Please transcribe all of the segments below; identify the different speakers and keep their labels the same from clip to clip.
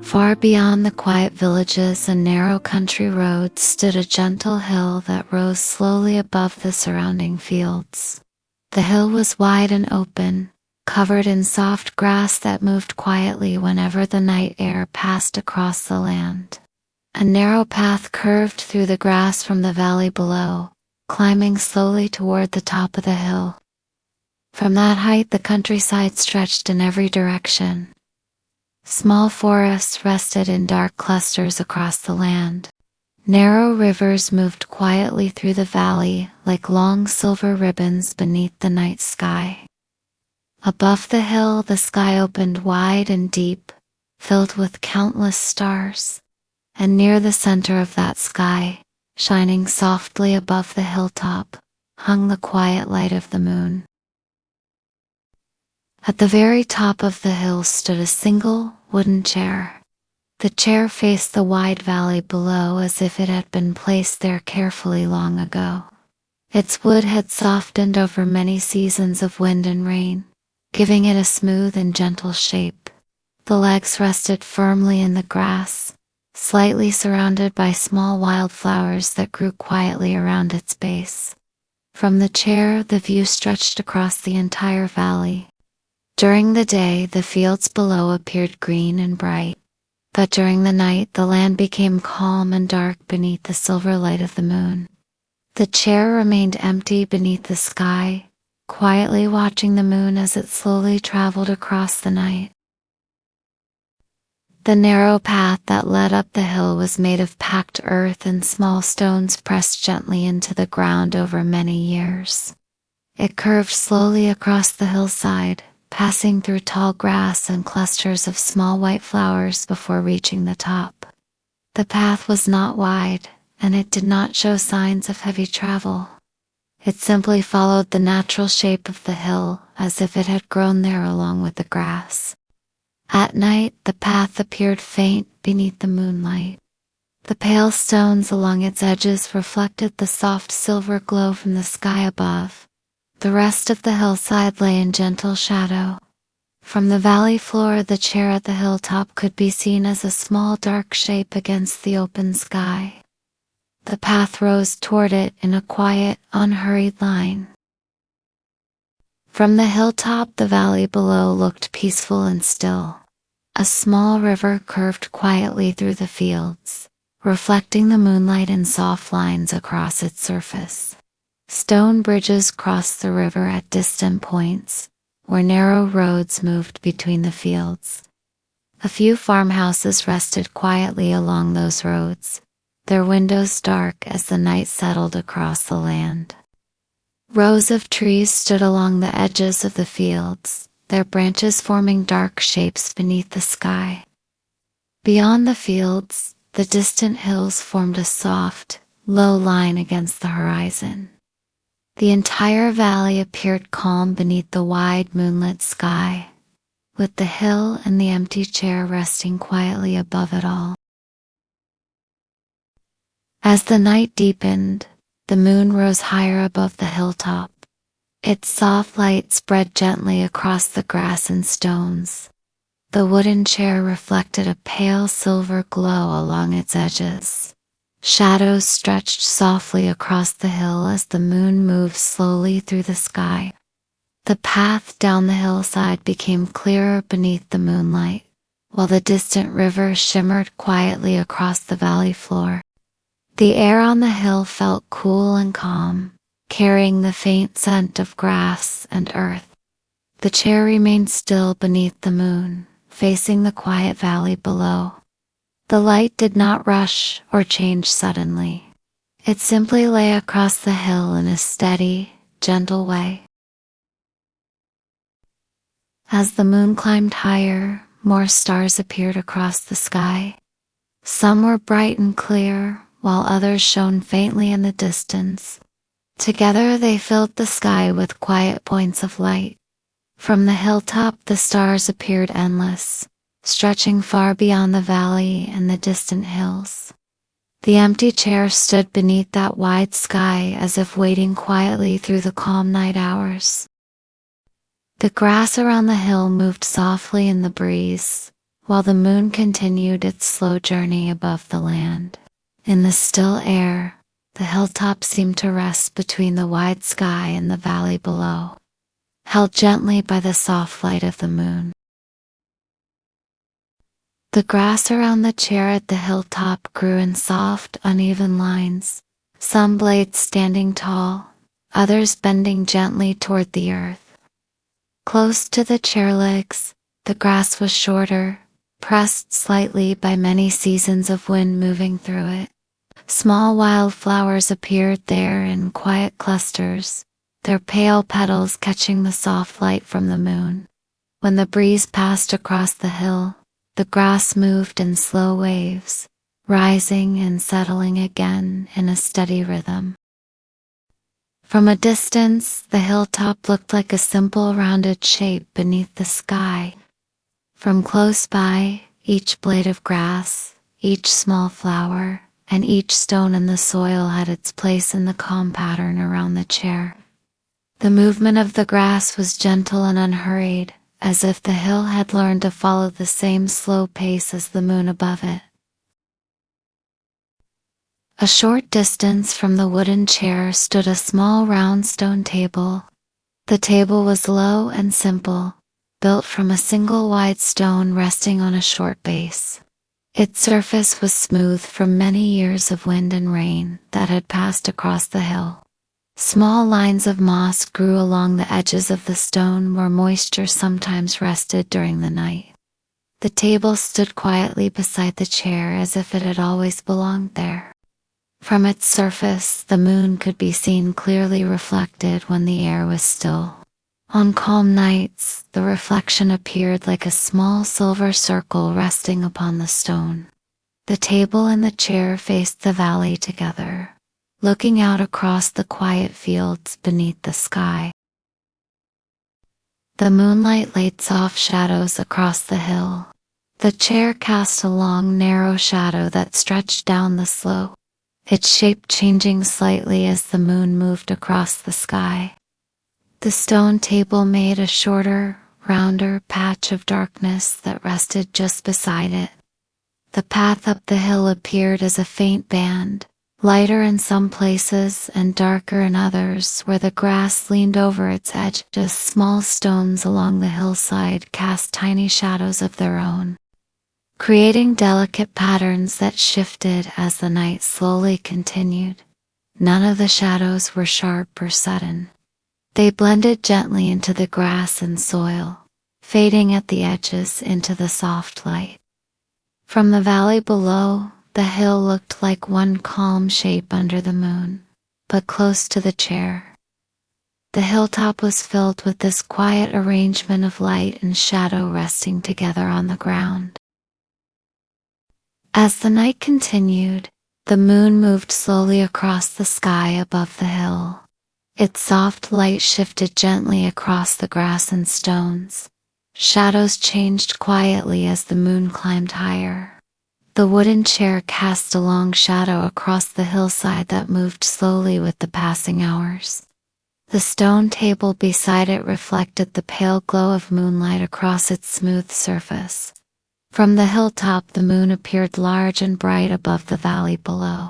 Speaker 1: Far beyond the quiet villages and narrow country roads stood a gentle hill that rose slowly above the surrounding fields. The hill was wide and open, covered in soft grass that moved quietly whenever the night air passed across the land. A narrow path curved through the grass from the valley below, climbing slowly toward the top of the hill. From that height the countryside stretched in every direction. Small forests rested in dark clusters across the land. Narrow rivers moved quietly through the valley like long silver ribbons beneath the night sky. Above the hill the sky opened wide and deep, filled with countless stars, and near the center of that sky, shining softly above the hilltop, hung the quiet light of the moon. At the very top of the hill stood a single, wooden chair. The chair faced the wide valley below as if it had been placed there carefully long ago. Its wood had softened over many seasons of wind and rain, giving it a smooth and gentle shape. The legs rested firmly in the grass, slightly surrounded by small wildflowers that grew quietly around its base. From the chair, the view stretched across the entire valley. During the day, the fields below appeared green and bright, but during the night the land became calm and dark beneath the silver light of the moon. The chair remained empty beneath the sky, quietly watching the moon as it slowly traveled across the night. The narrow path that led up the hill was made of packed earth and small stones pressed gently into the ground over many years. It curved slowly across the hillside, passing through tall grass and clusters of small white flowers before reaching the top. The path was not wide, and it did not show signs of heavy travel. It simply followed the natural shape of the hill, as if it had grown there along with the grass. At night, the path appeared faint beneath the moonlight. The pale stones along its edges reflected the soft silver glow from the sky above. The rest of the hillside lay in gentle shadow. From the valley floor, the chair at the hilltop could be seen as a small dark shape against the open sky. The path rose toward it in a quiet, unhurried line. From the hilltop, the valley below looked peaceful and still. A small river curved quietly through the fields, reflecting the moonlight in soft lines across its surface. Stone bridges crossed the river at distant points, where narrow roads moved between the fields. A few farmhouses rested quietly along those roads, their windows dark as the night settled across the land. Rows of trees stood along the edges of the fields, their branches forming dark shapes beneath the sky. Beyond the fields, the distant hills formed a soft, low line against the horizon. The entire valley appeared calm beneath the wide moonlit sky, with the hill and the empty chair resting quietly above it all. As the night deepened, the moon rose higher above the hilltop. Its soft light spread gently across the grass and stones. The wooden chair reflected a pale silver glow along its edges. Shadows stretched softly across the hill as the moon moved slowly through the sky. The path down the hillside became clearer beneath the moonlight, while the distant river shimmered quietly across the valley floor. The air on the hill felt cool and calm, carrying the faint scent of grass and earth. The chair remained still beneath the moon, facing the quiet valley below. The light did not rush or change suddenly. It simply lay across the hill in a steady, gentle way. As the moon climbed higher, more stars appeared across the sky. Some were bright and clear, while others shone faintly in the distance. Together they filled the sky with quiet points of light. From the hilltop the stars appeared endless, stretching far beyond the valley and the distant hills. The empty chair stood beneath that wide sky as if waiting quietly through the calm night hours. The grass around the hill moved softly in the breeze, while the moon continued its slow journey above the land. In the still air, the hilltop seemed to rest between the wide sky and the valley below, held gently by the soft light of the moon. The grass around the chair at the hilltop grew in soft, uneven lines, some blades standing tall, others bending gently toward the earth. Close to the chair legs, the grass was shorter, pressed slightly by many seasons of wind moving through it. Small wildflowers appeared there in quiet clusters, their pale petals catching the soft light from the moon. When the breeze passed across the hill, the grass moved in slow waves, rising and settling again in a steady rhythm. From a distance, the hilltop looked like a simple rounded shape beneath the sky. From close by, each blade of grass, each small flower, and each stone in the soil had its place in the calm pattern around the chair. The movement of the grass was gentle and unhurried, as if the hill had learned to follow the same slow pace as the moon above it. A short distance from the wooden chair stood a small round stone table. The table was low and simple, built from a single wide stone resting on a short base. Its surface was smooth from many years of wind and rain that had passed across the hill. Small lines of moss grew along the edges of the stone where moisture sometimes rested during the night. The table stood quietly beside the chair as if it had always belonged there. From its surface, the moon could be seen clearly reflected when the air was still. On calm nights, the reflection appeared like a small silver circle resting upon the stone. The table and the chair faced the valley together, looking out across the quiet fields beneath the sky. The moonlight laid soft shadows across the hill. The chair cast a long, narrow shadow that stretched down the slope, its shape changing slightly as the moon moved across the sky. The stone table made a shorter, rounder patch of darkness that rested just beside it. The path up the hill appeared as a faint band, lighter in some places and darker in others where the grass leaned over its edge. Just small stones along the hillside cast tiny shadows of their own, creating delicate patterns that shifted as the night slowly continued. None of the shadows were sharp or sudden. They blended gently into the grass and soil, fading at the edges into the soft light. From the valley below, the hill looked like one calm shape under the moon, but close to the chair. The hilltop was filled with this quiet arrangement of light and shadow resting together on the ground. As the night continued, the moon moved slowly across the sky above the hill. Its soft light shifted gently across the grass and stones. Shadows changed quietly as the moon climbed higher. The wooden chair cast a long shadow across the hillside that moved slowly with the passing hours. The stone table beside it reflected the pale glow of moonlight across its smooth surface. From the hilltop, the moon appeared large and bright above the valley below.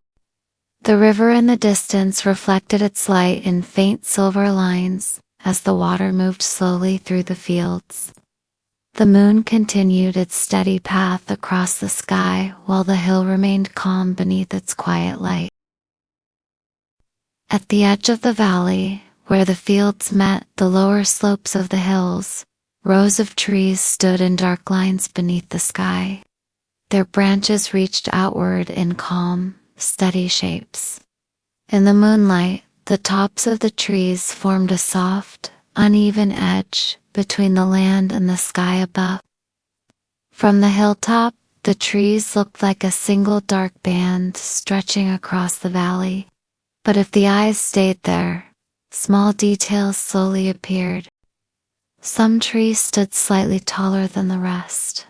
Speaker 1: The river in the distance reflected its light in faint silver lines as the water moved slowly through the fields. The moon continued its steady path across the sky while the hill remained calm beneath its quiet light. At the edge of the valley, where the fields met the lower slopes of the hills, rows of trees stood in dark lines beneath the sky. Their branches reached outward in calm, steady shapes. In the moonlight, the tops of the trees formed a soft, uneven edge between the land and the sky above. From the hilltop, the trees looked like a single dark band stretching across the valley. But if the eyes stayed there, small details slowly appeared. Some trees stood slightly taller than the rest.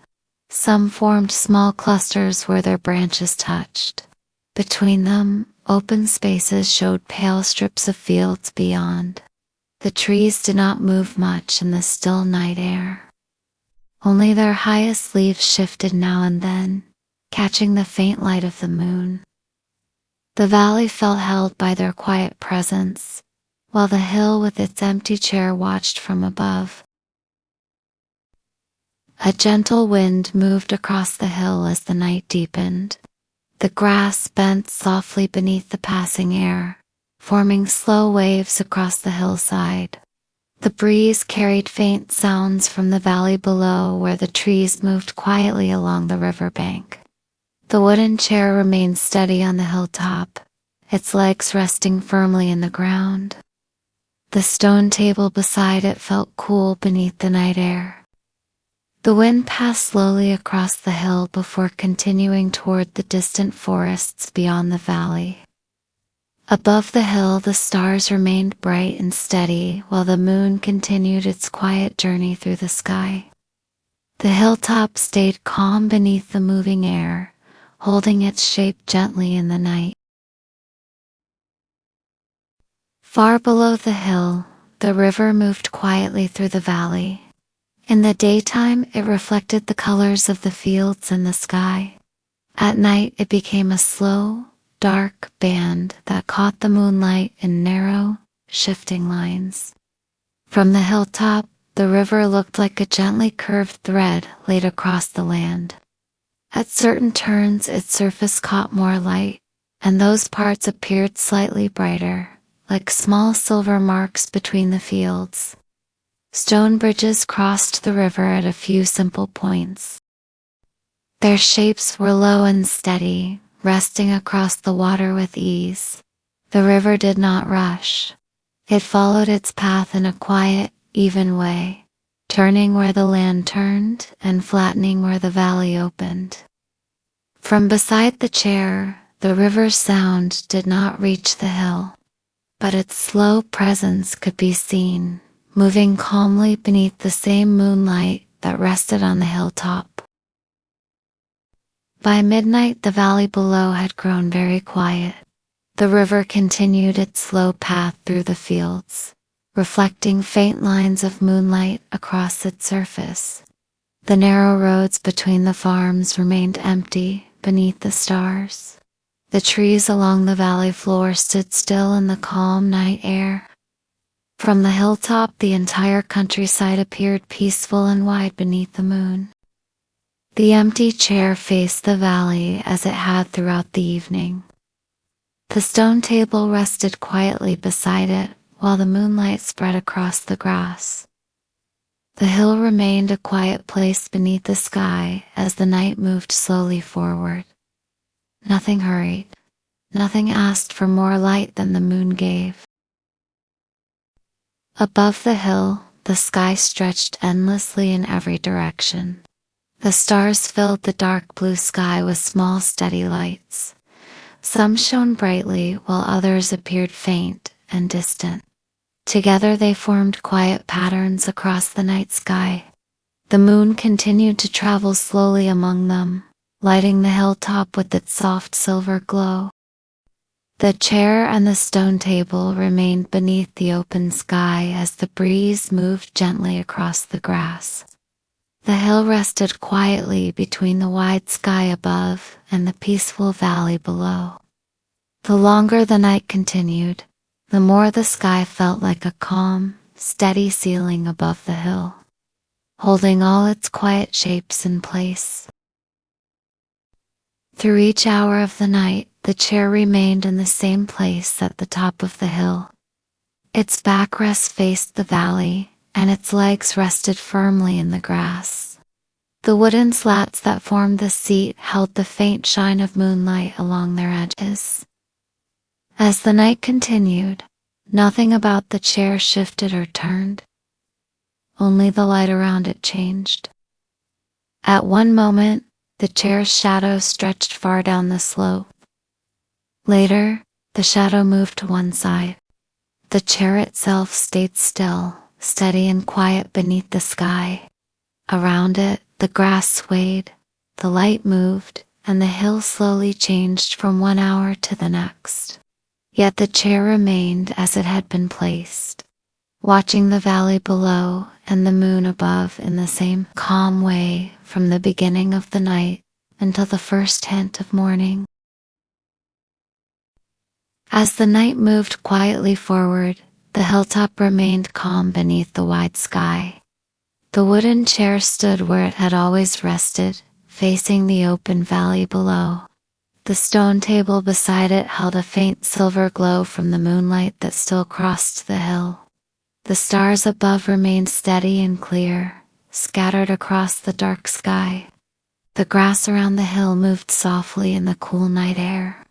Speaker 1: Some formed small clusters where their branches touched. Between them, open spaces showed pale strips of fields beyond. The trees did not move much in the still night air. Only their highest leaves shifted now and then, catching the faint light of the moon. The valley felt held by their quiet presence, while the hill with its empty chair watched from above. A gentle wind moved across the hill as the night deepened. The grass bent softly beneath the passing air, forming slow waves across the hillside. The breeze carried faint sounds from the valley below where the trees moved quietly along the riverbank. The wooden chair remained steady on the hilltop, its legs resting firmly in the ground. The stone table beside it felt cool beneath the night air. The wind passed slowly across the hill before continuing toward the distant forests beyond the valley. Above the hill, the stars remained bright and steady while the moon continued its quiet journey through the sky. The hilltop stayed calm beneath the moving air, holding its shape gently in the night. Far below the hill, the river moved quietly through the valley. In the daytime, it reflected the colors of the fields and the sky. At night, it became a slow, dark band that caught the moonlight in narrow, shifting lines. From the hilltop, the river looked like a gently curved thread laid across the land. At certain turns, its surface caught more light, and those parts appeared slightly brighter, like small silver marks between the fields. Stone bridges crossed the river at a few simple points. Their shapes were low and steady, resting across the water with ease. The river did not rush. It followed its path in a quiet, even way, turning where the land turned and flattening where the valley opened. From beside the chair, the river's sound did not reach the hill, but its slow presence could be seen, moving calmly beneath the same moonlight that rested on the hilltop. By midnight, the valley below had grown very quiet. The river continued its slow path through the fields, reflecting faint lines of moonlight across its surface. The narrow roads between the farms remained empty beneath the stars. The trees along the valley floor stood still in the calm night air. From the hilltop, the entire countryside appeared peaceful and wide beneath the moon. The empty chair faced the valley as it had throughout the evening. The stone table rested quietly beside it while the moonlight spread across the grass. The hill remained a quiet place beneath the sky as the night moved slowly forward. Nothing hurried. Nothing asked for more light than the moon gave. Above the hill, the sky stretched endlessly in every direction. The stars filled the dark blue sky with small steady lights. Some shone brightly while others appeared faint and distant. Together they formed quiet patterns across the night sky. The moon continued to travel slowly among them, lighting the hilltop with its soft silver glow. The chair and the stone table remained beneath the open sky as the breeze moved gently across the grass. The hill rested quietly between the wide sky above and the peaceful valley below. The longer the night continued, the more the sky felt like a calm, steady ceiling above the hill, holding all its quiet shapes in place. Through each hour of the night, the chair remained in the same place at the top of the hill. Its backrest faced the valley, and its legs rested firmly in the grass. The wooden slats that formed the seat held the faint shine of moonlight along their edges. As the night continued, nothing about the chair shifted or turned. Only the light around it changed. At one moment, the chair's shadow stretched far down the slope. Later, the shadow moved to one side. The chair itself stayed still, steady and quiet beneath the sky. Around it, the grass swayed, the light moved, and the hill slowly changed from one hour to the next. Yet the chair remained as it had been placed. watching the valley below and the moon above in the same calm way from the beginning of the night until the first hint of morning. As the night moved quietly forward, the hilltop remained calm beneath the wide sky. The wooden chair stood where it had always rested, facing the open valley below. The stone table beside it held a faint silver glow from the moonlight that still crossed the hill. The stars above remained steady and clear, scattered across the dark sky. The grass around the hill moved softly in the cool night air.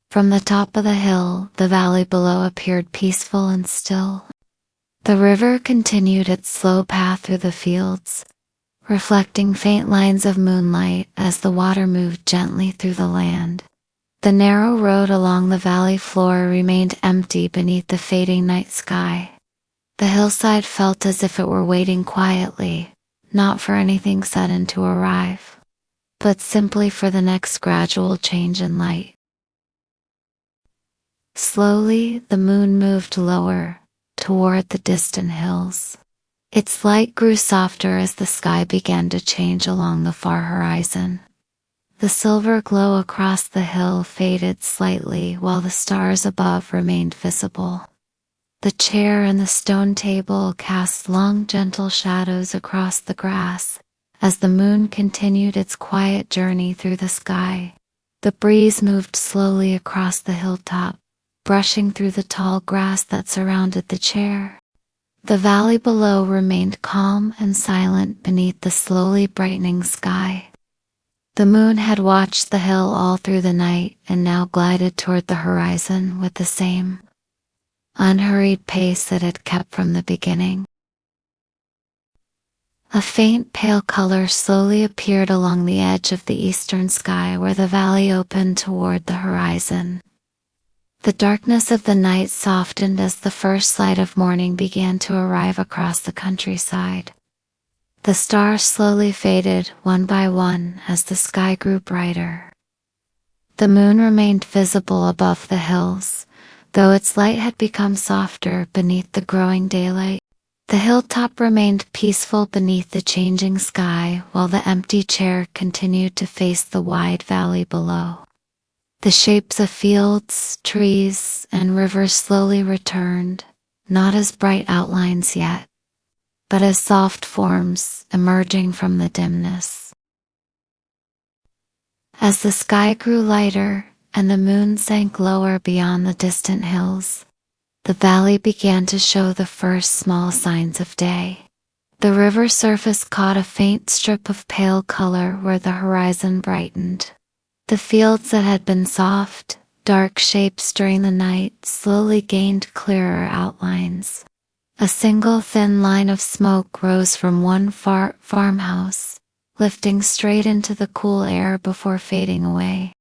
Speaker 1: From the top of the hill, the valley below appeared peaceful and still. The river continued its slow path through the fields, reflecting faint lines of moonlight as the water moved gently through the land. The narrow road along the valley floor remained empty beneath the fading night sky. The hillside felt as if it were waiting quietly, not for anything sudden to arrive, but simply for the next gradual change in light. Slowly, the moon moved lower, toward the distant hills. Its light grew softer as the sky began to change along the far horizon. The silver glow across the hill faded slightly while the stars above remained visible. The chair and the stone table cast long, gentle shadows across the grass as the moon continued its quiet journey through the sky. The breeze moved slowly across the hilltop, brushing through the tall grass that surrounded the chair. The valley below remained calm and silent beneath the slowly brightening sky. The moon had watched the hill all through the night and now glided toward the horizon with the same unhurried pace that it kept from the beginning. A faint pale color slowly appeared along the edge of the eastern sky where the valley opened toward the horizon. The darkness of the night softened as the first light of morning began to arrive across the countryside. The stars slowly faded one by one as the sky grew brighter. The moon remained visible above the hills, though its light had become softer beneath the growing daylight. The hilltop remained peaceful beneath the changing sky while the empty chair continued to face the wide valley below. The shapes of fields, trees, and rivers slowly returned, not as bright outlines yet, but as soft forms emerging from the dimness. As the sky grew lighter and the moon sank lower beyond the distant hills, the valley began to show the first small signs of day. The river surface caught a faint strip of pale color where the horizon brightened. The fields that had been soft, dark shapes during the night slowly gained clearer outlines. A single thin line of smoke rose from one far farmhouse, lifting straight into the cool air before fading away.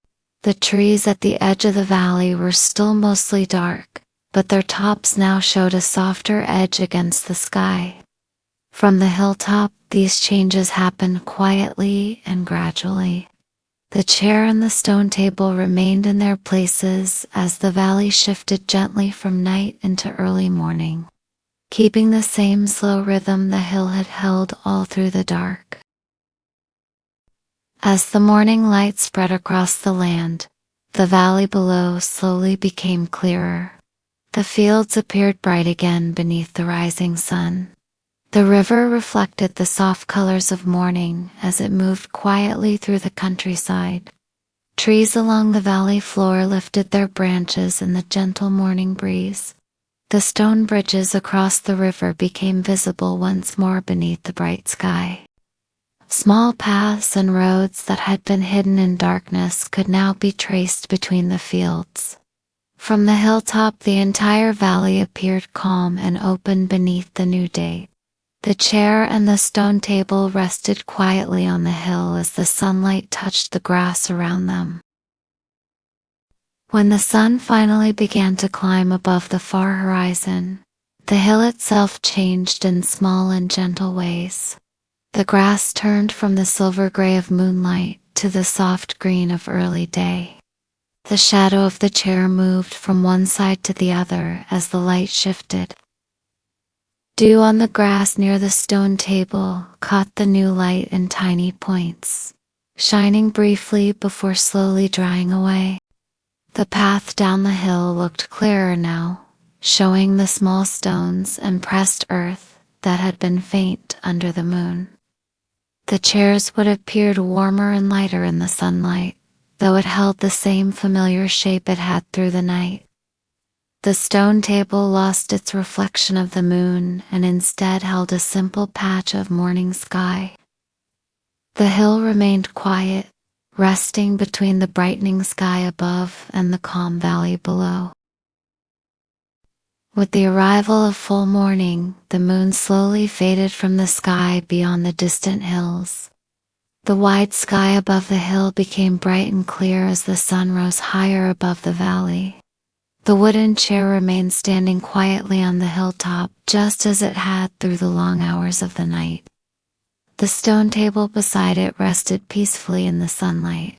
Speaker 1: The trees at the edge of the valley were still mostly dark, but their tops now showed a softer edge against the sky. From the hilltop, these changes happened quietly and gradually. The chair and the stone table remained in their places as the valley shifted gently from night into early morning, keeping the same slow rhythm the hill had held all through the dark. As the morning light spread across the land, the valley below slowly became clearer. The fields appeared bright again beneath the rising sun. The river reflected the soft colors of morning as it moved quietly through the countryside. Trees along the valley floor lifted their branches in the gentle morning breeze. The stone bridges across the river became visible once more beneath the bright sky. Small paths and roads that had been hidden in darkness could now be traced between the fields. From the hilltop, the entire valley appeared calm and open beneath the new day. The chair and the stone table rested quietly on the hill as the sunlight touched the grass around them. When the sun finally began to climb above the far horizon, the hill itself changed in small and gentle ways. The grass turned from the silver gray of moonlight to the soft green of early day. The shadow of the chair moved from one side to the other as the light shifted. Dew on the grass near the stone table caught the new light in tiny points, shining briefly before slowly drying away. The path down the hill looked clearer now, showing the small stones and pressed earth that had been faint under the moon. The chairs would have appeared warmer and lighter in the sunlight, though it held the same familiar shape it had through the night. The stone table lost its reflection of the moon and instead held a simple patch of morning sky. The hill remained quiet, resting between the brightening sky above and the calm valley below. With the arrival of full morning, the moon slowly faded from the sky beyond the distant hills. The wide sky above the hill became bright and clear as the sun rose higher above the valley. The wooden chair remained standing quietly on the hilltop, just as it had through the long hours of the night. The stone table beside it rested peacefully in the sunlight.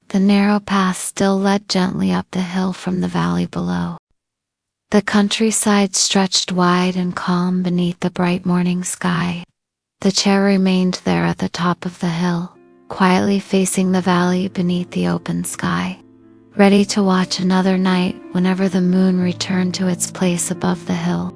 Speaker 1: The narrow path still led gently up the hill from the valley below. The countryside stretched wide and calm beneath the bright morning sky. The chair remained there at the top of the hill, quietly facing the valley beneath the open sky, ready to watch another night whenever the moon returned to its place above the hill.